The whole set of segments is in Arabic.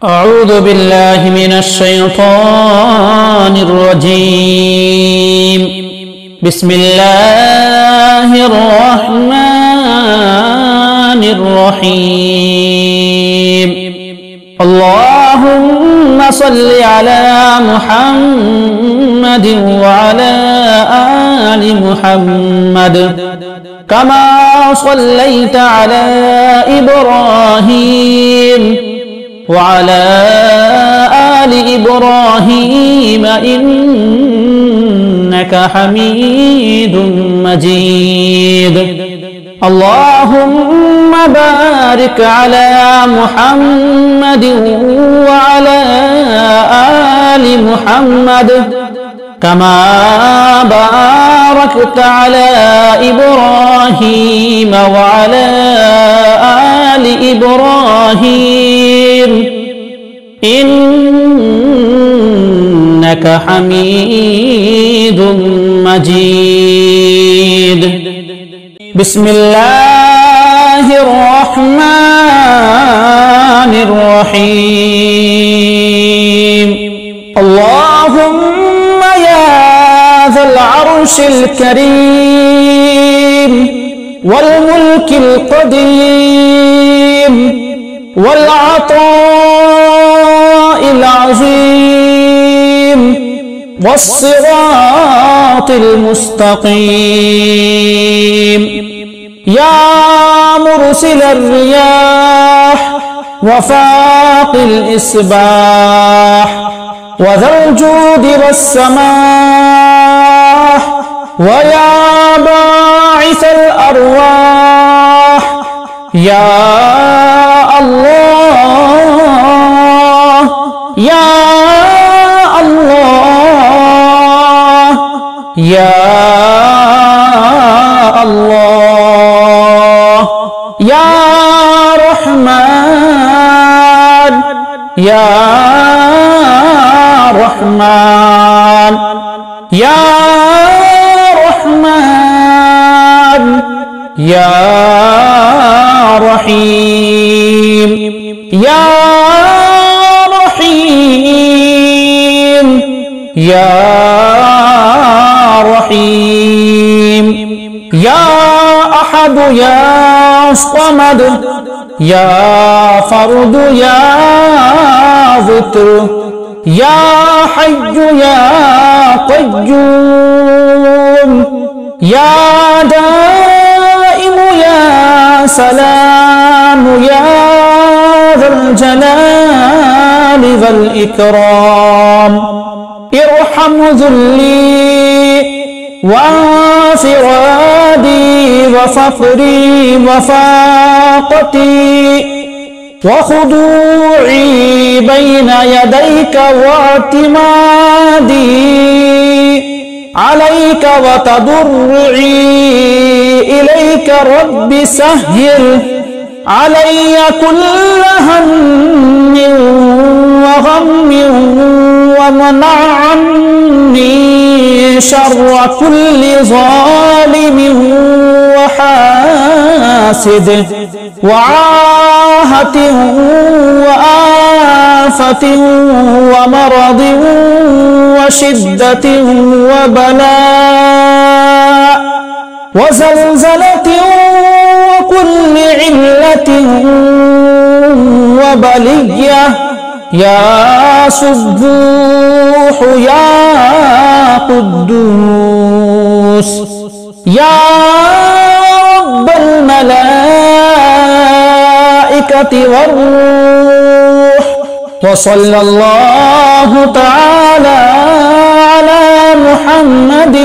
أعوذ بالله من الشيطان الرجيم. بسم الله الرحمن الرحيم. اللهم صل على محمد وعلى آل محمد كما صليت على إبراهيم وعلى آل إبراهيم إنك حميد مجيد. اللهم بارك على محمد وعلى آل محمد كما باركت على إبراهيم وعلى آل إبراهيم إنك حميد مجيد. بسم الله الرحمن الرحيم. اللهم يا ذا العرش الكريم والملك القديم والعطاء العظيم والصراط المستقيم، يا مرسل الرياح وفاق الإصباح وذا الجود والسماح، ويا باعث الأرواح، يا الله يا الله يا الله يا رحمن يا رحمن يا رحمن يا رحيم يا رحيم يا رحيم، يا أحد يا صمد يا فرد يا ذكر، يا حي يا قيوم، يا دائم يا سلام، يا ذا الجلال والإكرام. ارحم ذلي وانفرادي وفقري وفاقتي وخضوعي بين يديك واعتمادي عليك وتضرعي إليك. رب سهل علي كل هم وغم ومنع عني شر كل ظالم وحاسد وعاهة وآفة ومرض وشدة وبلاء وزلزلة وكل علة وبلية، يا سبوح يا قدوس يا رب الملائكة والروح. وصلى الله تعالى على محمد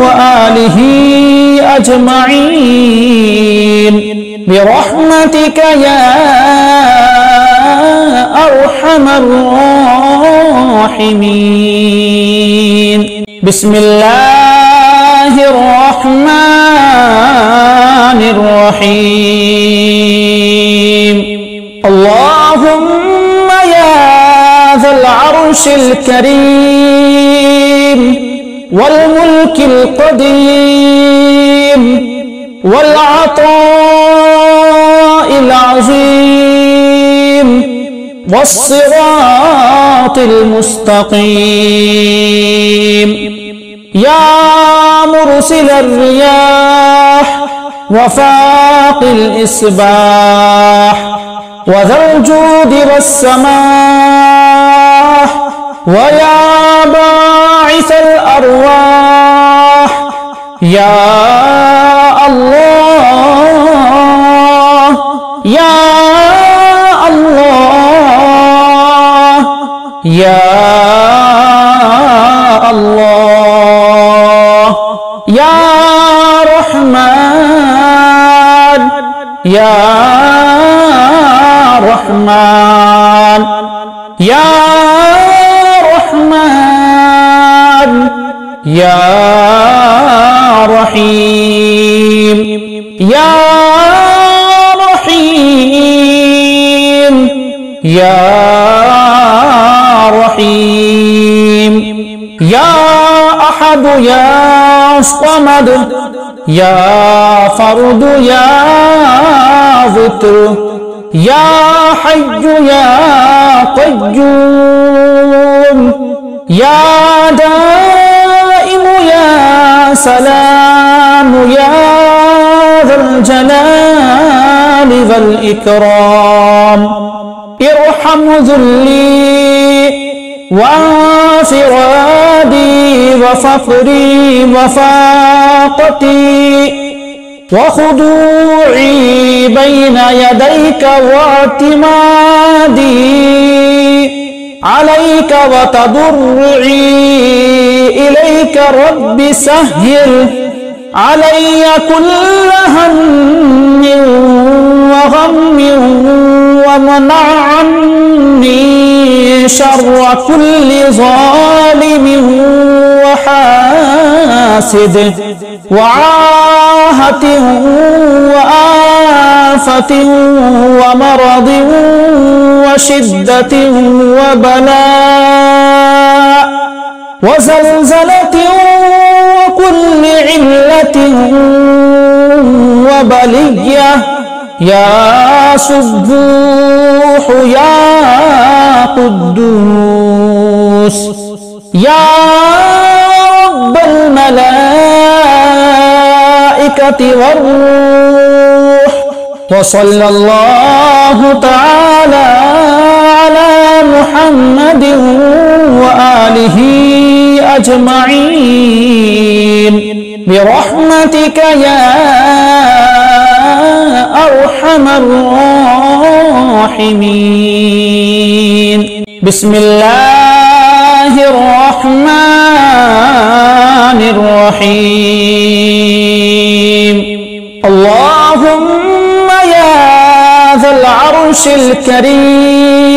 وآله أجمعين برحمتك يا أرحم الراحمين. بسم الله الرحمن الرحيم. اللهم يا ذا العرش الكريم والملك القديم والعطاء العظيم والصراط المستقيم. يا مرسل الرياح وفاق الإصباح وذا الجود والسماح ويا باعث الأرواح يا الله يا الله يا الله يا رحمن يا رحمن يا رحمن يا رحيم يا رحيم يا رحيم يا أحد يا صمد يا فرد يا ذكر يا حي يا قيوم يا دائم يا سلام يا ذا الجلال والإكرام. ارحم ذلي وانفرادي وفقري وفاقتي وخضوعي بين يديك واعتمادي عليك وتضرعي إليك. رب سهل علي كل هم وغم ومنع عني شر كل ظالم وحاسد وعاهة وآفة ومرض وشدة وبلاء وزلزلة وكل علة وبلية. يا سبوح يا قدوس يا رب الملائكة والروح. وصلى الله تعالى على محمد وآله أجمعين برحمتك يا أرحم الراحمين. بسم الله الرحمن الرحيم. اللهم يا ذا العرش الكريم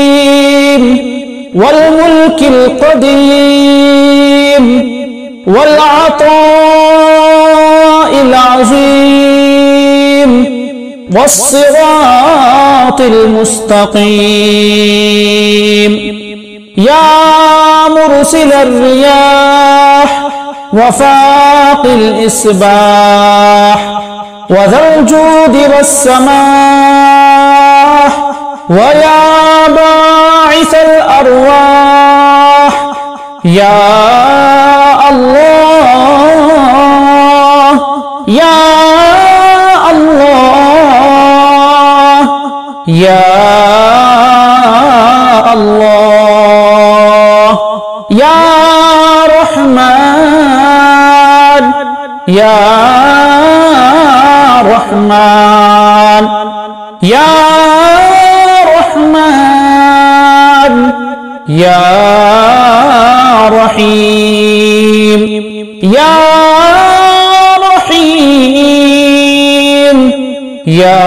والملك القديم والعطاء العظيم والصراط المستقيم. يا مرسل الرياح وفاق الإصباح وذا الجود والسماح ويا باعث الأرواح يا الله يا الله يا الله يا رحمن يا رحمن يا رحمن يا رحيم يا رحيم يا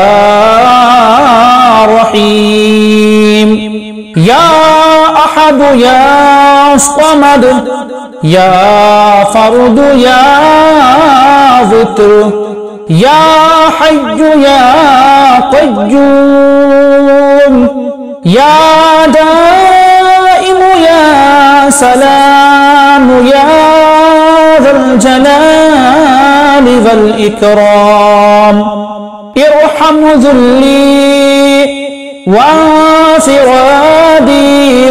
رحيم يا أحد يا صمد يا فرد يا ذكر يا حي يا قيوم يا دائم يا سلام يا ذا الجلال والإكرام. ارحم ذلي وانفرادي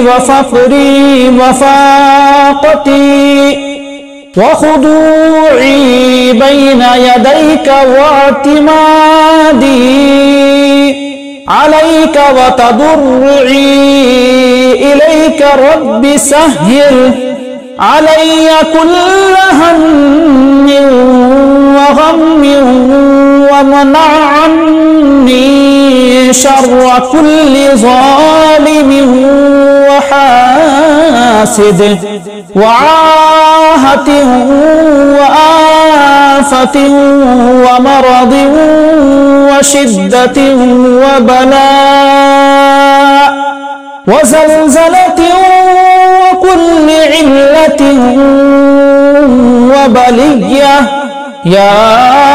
وفقري وفاقتي وخضوعي بين يديك واعتمادي عليك وتضرعي إليك رب سهل علي كل هم وغم ومنع عني شر كل ظالم وحاسد وعاهة وآفة ومرض وشدة وبلاء وزلزلة وكل علة وبلية يا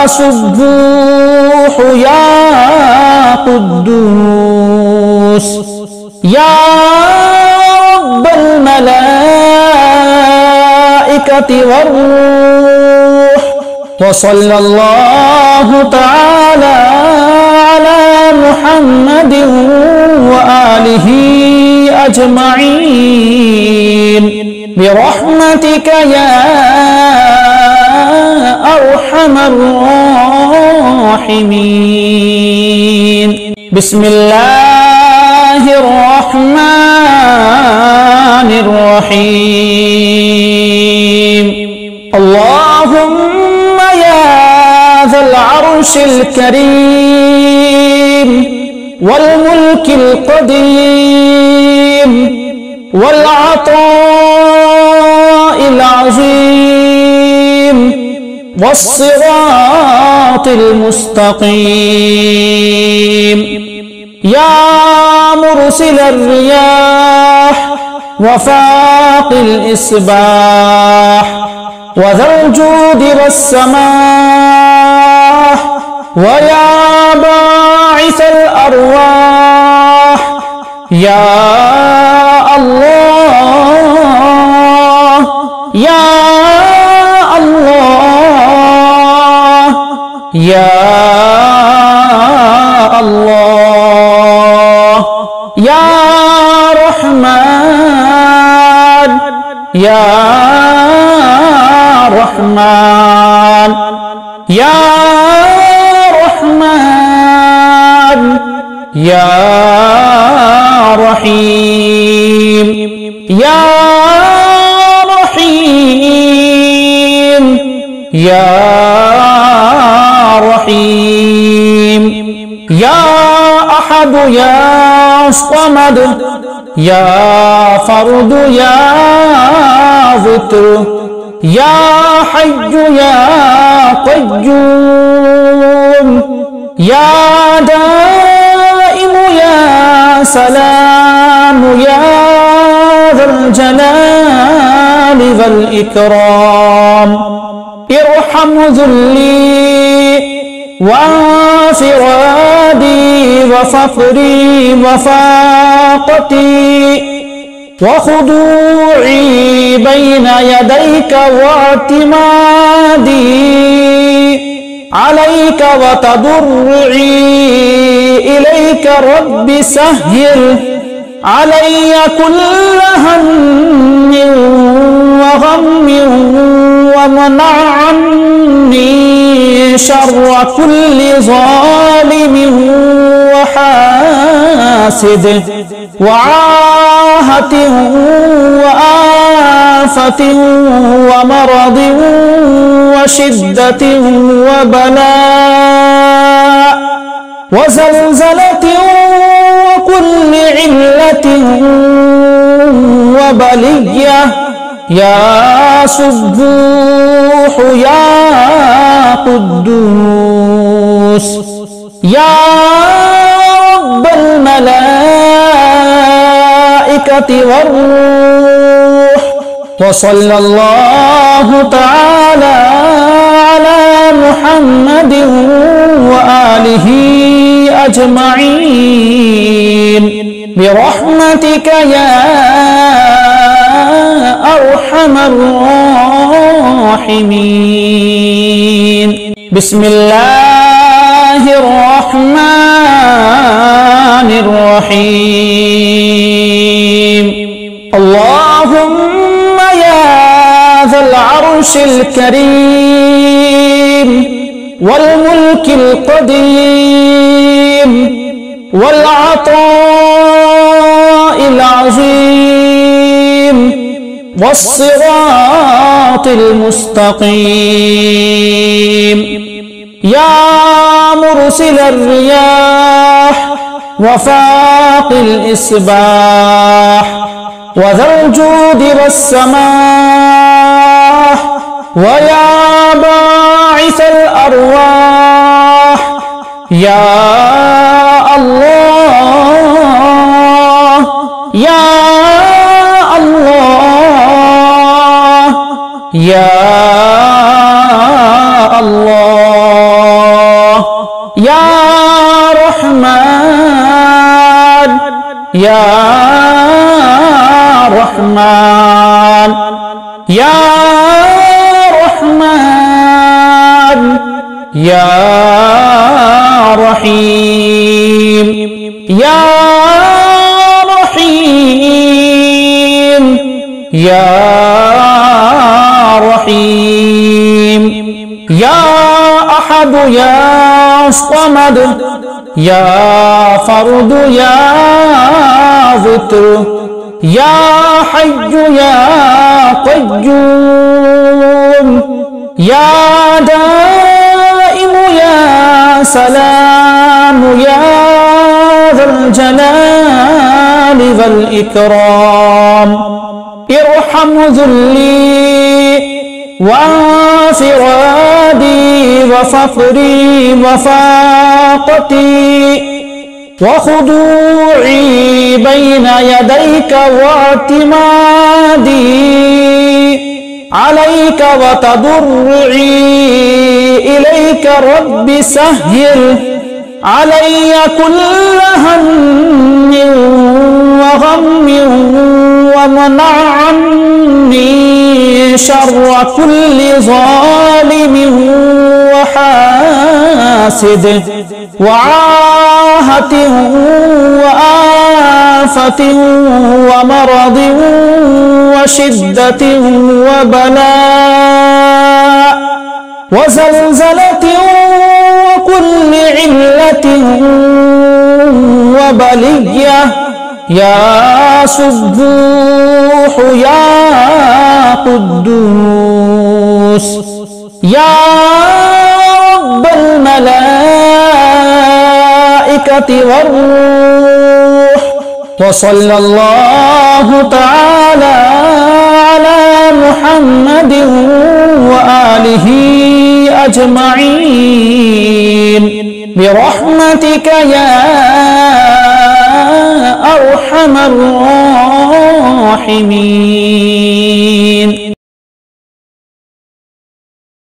سبوح يا قدوس يا رب الملائكة والروح. وصلى الله تعالى على محمد وآله أجمعين برحمتك يا أرحم الراحمين. بسم الله الرحمن الرحيم. اللهم يا ذا العرش الكريم والملك القديم والعطاء العظيم والصراط المستقيم، يا مرسل الرياح وفاق الإصباح وذا الجود والسماح ويا باعث الأرواح، يا الله يا الله يا الله يا رحمن يا رحمن يا رحمن يا رحيم يا رحيم يا رحيم يا أحد يا صمد يا فرد يا ذكر يا حي يا قيوم يا دائم يا سلام يا ذا الجلال والإكرام. ارحم ذلي وانفرادي وفقري وفاقتي وخضوعي بين يديك واعتمادي عليك وتضرعي إليك رب سهل علي كل هم وغم ومنع عني شر كل ظالم وحاسد وعاهة وآفة ومرض وشدة وبلاء وزلزلة وكل علة وبلية يا سبوح يا قدوس يا رب الملائكة والروح. وصلى الله تعالى على محمد وآله أجمعين برحمتك يا أرحم الراحمين. بسم الله الرحمن الرحمن الرحيم اللهم يا ذا العرش الكريم والملك القديم والعطاء العظيم والصراط المستقيم يا مرسل الرياح وفاق الإصباح وذا الجود والسماح ويا باعث الأرواح يا الله يا الله يا الله يا رحمن يا رحمن يا رحمن يا رحيم يا رحيم يا رحيم يا أحد يا صمد يا فرد يا ذكر يا حي يا قيوم يا دائم يا سلام يا ذا الجلال والإكرام ارحم ذلي وانفرادي وفقري وفاقتي وخضوعي بين يديك واعتمادي عليك وتضرعي إليك رب سهل علي كل هم وغم ومنع عني شر كل ظالم وحاسد وعاهة وآفة ومرض وشدة وبلاء وزلزلة وكل علة وبلية يا سبوح يا قدوس يا رب الملائكة والروح وصلى الله تعالى على محمد وآله أجمعين برحمتك يا أرحم الراحمين.